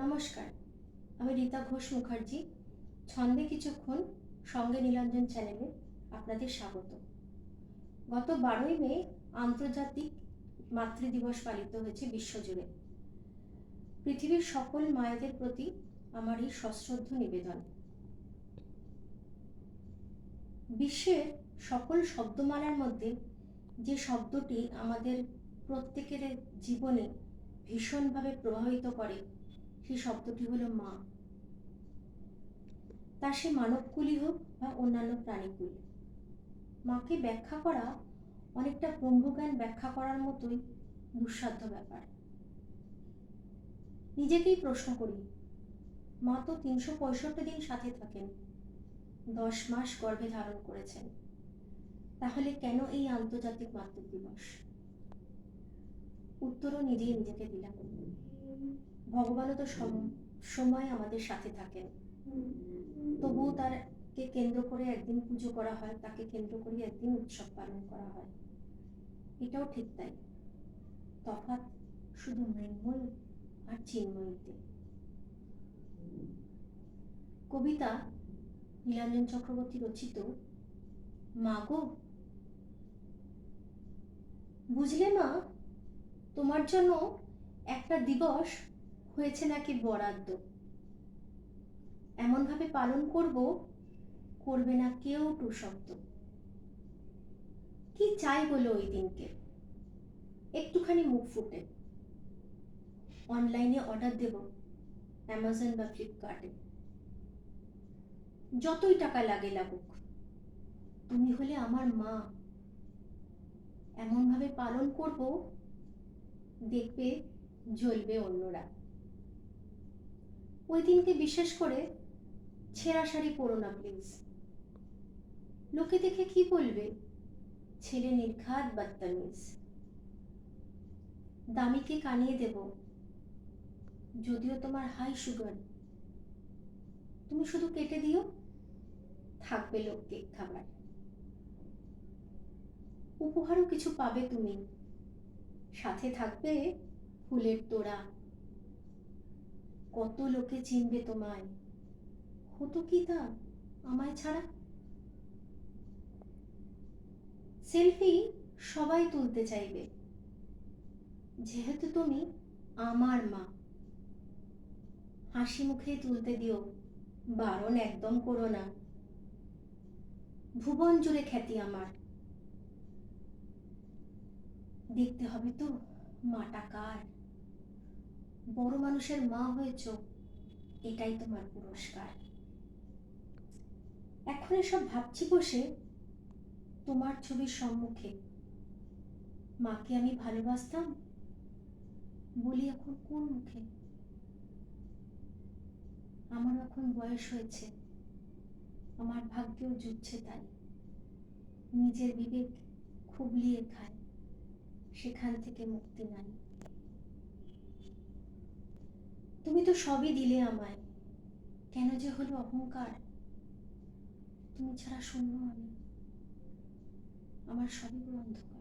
নমস্কার, আমি রীতা ঘোষ মুখার্জি। ছন্দে কিছুক্ষণ সঙ্গে নীলাঞ্জন চ্যানেলে আপনাদের স্বাগত। গত 12ই মে আন্তর্জাতিক মাতৃদিবস পালিত হয়েছে বিশ্বজুড়ে। পৃথিবীর সকল মায়েদের প্রতি আমার এই সশ্রদ্ধ নিবেদন। বিশ্বের সকল শব্দমালার মধ্যে যে শব্দটি আমাদের প্রত্যেকের জীবনে ভীষণভাবে প্রভাবিত করে, সেই শব্দটি হলো মা। তা সে মানবকুলই হোক বা অন্যান্য প্রাণীকুল। মাকে ব্যাখ্যা করা অনেকটা ব্রহ্মজ্ঞান ব্যাখ্যা করার মতোই দুঃসাধ্য ব্যাপার। নিজেকেই প্রশ্ন করি, মা তো 365 দিন সাথে থাকেন, 10 মাস গর্ভে ধারণ করেছেন, তাহলে কেন এই আন্তর্জাতিক মাতৃদিবস? উত্তরও নিজেই নিজেকে দিলাম। ভগবানও তো সময় আমাদের সাথে থাকেন, তবুও তাকে কেন্দ্র করে একদিন পুজো করা হয়, তাকে কেন্দ্র করে একদিন উৎসব পালন করা হয়। এটাও ঠিক তাই, তফাৎ শুধু মৃন্ময়ী আর চিন্ময়ীতে। কবিতা নীলাঞ্জন চক্রবর্তী রচিত মা গো। বুঝলে মা, তোমার জন্য একটা দিবস হয়েছে নাকি বরাদ্দ। এমন ভাবে পালন করবে না কেউ টু শব্দ। কি চাই বলো ওই দিনকে? একটুখানি মুখ ফুটে অনলাইনে অর্ডার দেব, অ্যামাজন বা ফ্লিপকার্টে। যতই টাকা লাগুক, তুমি হলে আমার মা। এমন ভাবে পালন করব, দেখবে জ্বলবে অন্যরা। ওই দিনকে বিশেষ করে ছেঁড়া শাড়ি পরো না প্লিজ। লোকে দেখে কি বলবে? ছেলে নির্ঘাত বদতমিজ। দামিকে কানিয়ে দেব, যদিও তোমার হাই সুগার। তুমি শুধু কেটে দিও, থাকবে লোক কেক খাবার। উপহারও কিছু পাবে তুমি, সাথে থাকবে ফুলের তোড়া। কত লোকে চিনবে তোমায়, হতো কি তা আমায় ছাড়া? সেলফি সবাই তুলতে চাইবে, যেহেতু তুমি আমার মা। হাসি মুখে তুলতে দিও, বারণ একদম করো না। ভুবন জুড়ে খ্যাতি আমার, দেখতে হবে তো মাটা কার। বড় মানুষের মা হয়েছ, এটাই তোমার পুরস্কার। এখন এসব ভাবছি বসে তোমার ছবির সম্মুখে। মাকে আমি ভালোবাসতাম, বলি এখন কোন মুখে? আমার এখন বয়স হয়েছে, আমার ভাগ্যেও জুটছে তাই। নিজের বিবেক খুবলিয়ে খায়, সেখান থেকে মুক্তি নাই। তুমি তো সবই দিলে আমায়, কেন যে হলো অহংকার? তুমি ছাড়া শূন্য আমি, আমার সবই অন্ধকার।